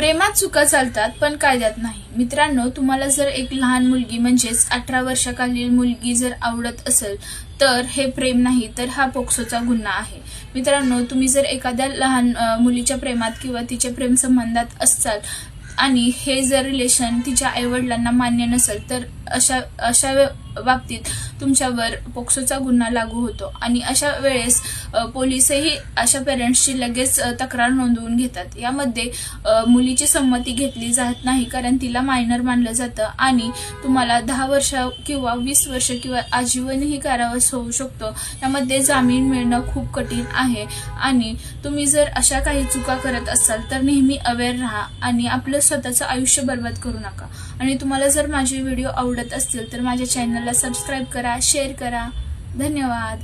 प्रेमात चुका चालतात पण कायद्यात नाही। मित्रांनो, तुम्हाला जर एक लहान मुलगी म्हणजेच 18 वर्षाखालील मुलगी जर आवडत असेल तर हे प्रेम नाही तर हा पोक्सोचा गुन्हा आहे। मित्रांनो, तुम्ही जर एखाद्या लहान मुलीच्या प्रेमात किंवा तिच्या प्रेम संबंधात असाल आणि हे जर रिलेशन तिच्या आईवडिलांना मान्य नसेल तर अशा बाबतीत तुमच्यावर पोक्सोचा गुन्हा लागू होतो आणि अशा वेळेस पोलिसही अशा पेरेंट्सची लगेच तक्रार नोंदवून घेतात। यामध्ये मुलीची संमती घेतली जात नाही कारण तिला मायनर मानलं जातं आणि तुम्हाला 10 वर्ष किंवा 20 वर्ष किंवा आजीवनही कारावास होऊ शकतो। यामध्ये जामीन मिळणं खूप कठीण आहे आणि तुम्ही जर अशा काही चुका करत असाल तर नेहमी अवेअर राहा आणि आपलं स्वतःचं आयुष्य बर्बाद करू नका। आणि तुम्हाला जर माझे व्हिडिओ आवडत असतील तर माझ्या चॅनलला सबस्क्राइब करा, शेअर करा। धन्यवाद।